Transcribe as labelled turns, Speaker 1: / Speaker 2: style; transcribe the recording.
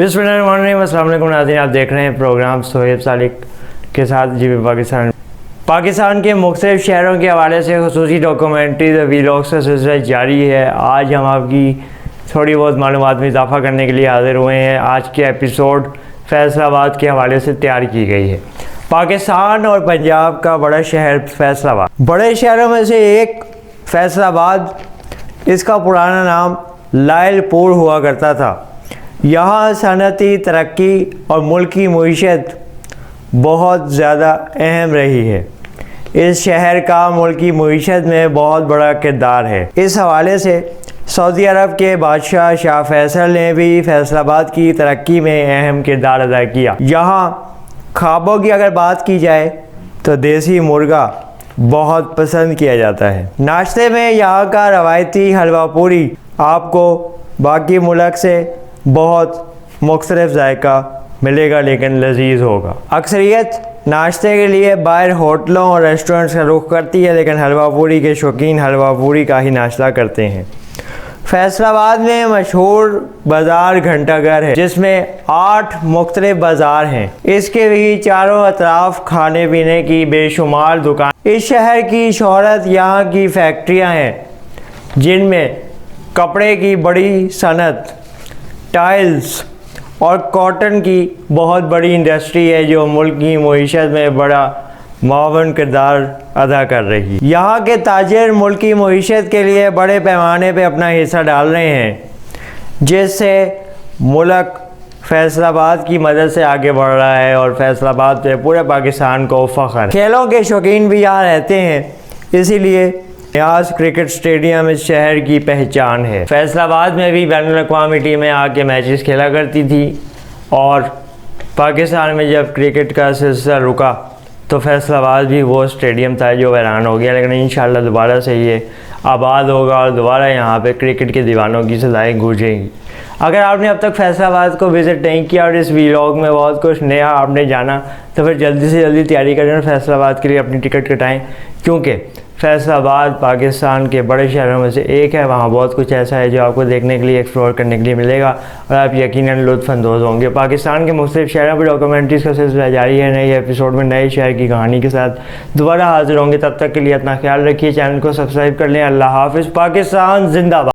Speaker 1: बिस्मिल्लाहिर्रहमानिर्रहीम। अस्सलाम वालेकुम नाज़रीन, आप देख रहे हैं प्रोग्राम सोहेब सालिक के साथ जी पाकिस्तान के मुख्तलिफ़ शहरों के हवाले से खुसूसी डॉक्यूमेंट्रीज और वीलॉग्स का सिलसिला जारी है। आज हम आपकी थोड़ी बहुत मालूमात में इजाफ़ा करने के लिए हाज़िर हुए हैं। आज के एपिसोड फैसलाबाद के हवाले से तैयार की गई है। पाकिस्तान और पंजाब का बड़ा शहर फैसलाबाद, बड़े शहरों में से एक फैसलाबाद, इसका पुराना नाम लायलपुर हुआ करता था। यहाँ सनती तरक्की और मुल्क की मईशत बहुत ज़्यादा अहम रही है। इस शहर का मुल्क की मईशत में बहुत बड़ा किरदार है। इस हवाले से सऊदी अरब के बादशाह शाह फैसल ने भी फैसलाबाद की तरक्की में अहम किरदार अदा किया। यहाँ ख्वाबों की अगर बात की जाए तो देसी मुर्गा बहुत पसंद किया जाता है। नाश्ते में यहाँ का रवायती हलवा पूरी आपको बाकी मुल्क से बहुत मुख्तलिफ जायका मिलेगा, लेकिन लजीज होगा। अक्सरियत नाश्ते के लिए बाहर होटलों और रेस्टोरेंट्स का रुख करती है, लेकिन हलवा पूरी के शौकीन हलवा पूरी का ही नाश्ता करते हैं। फैसलाबाद में मशहूर बाज़ार घंटाघर है, जिसमें 8 मुख्तलिफ बाज़ार हैं। इसके भी चारों अतराफ खाने पीने की बेशुमार दुकान। इस शहर की शोहरत यहाँ की फैक्ट्रियाँ हैं, जिनमें कपड़े की बड़ी सनत, टाइल्स और कॉटन की बहुत बड़ी इंडस्ट्री है, जो मुल्क की मईशत में बड़ा मावन किरदार अदा कर रही है। यहाँ के ताजिर मुल्क की मईशत के लिए बड़े पैमाने पे अपना हिस्सा डाल रहे हैं, जिससे मुल्क फैसलाबाद की मदद से आगे बढ़ रहा है और फैसलाबाद पे पूरे पाकिस्तान को फ़ख्र है। खेलों के शौकीन भी यहाँ रहते हैं, इसीलिए न्याज क्रिकेट स्टेडियम इस शहर की पहचान है। फैसलाबाद में भी बैनुल-अक़वामी टीमें आके मैचेस खेला करती थी, और पाकिस्तान में जब क्रिकेट का सिलसिला रुका तो फैसलाबाद भी वो स्टेडियम था जो वीरान हो गया। लेकिन इंशाअल्लाह दोबारा से ये आबाद होगा और दोबारा यहाँ पे क्रिकेट के दीवानों की सदाएँ गूंजेंगी। अगर आपने अब तक फैसलाबाद को विज़िट नहीं किया और इस व्लॉग में बहुत कुछ नया आपने जाना, तो फिर जल्दी से जल्दी तैयारी करें और फैसलाबाद के लिए अपनी टिकट कटाएँ, क्योंकि फैसलाबाद पाकिस्तान के बड़े शहरों में से एक है। वहाँ बहुत कुछ ऐसा है जो आपको देखने के लिए, एक्सप्लोर करने के लिए मिलेगा और आप यकीनन लुत्फ़अंदोज़ होंगे। पाकिस्तान के मुख्तलिफ शहरों पर डॉक्यूमेंट्रीज़ का सिलसिला जारी है। नए एपिसोड में नए शहर की कहानी के साथ दोबारा हाजिर होंगे। तब तक के लिए अपना ख्याल रखिए, चैनल को सब्सक्राइब कर लें। अल्लाह हाफ़िज़। पाकिस्तान जिंदाबाद।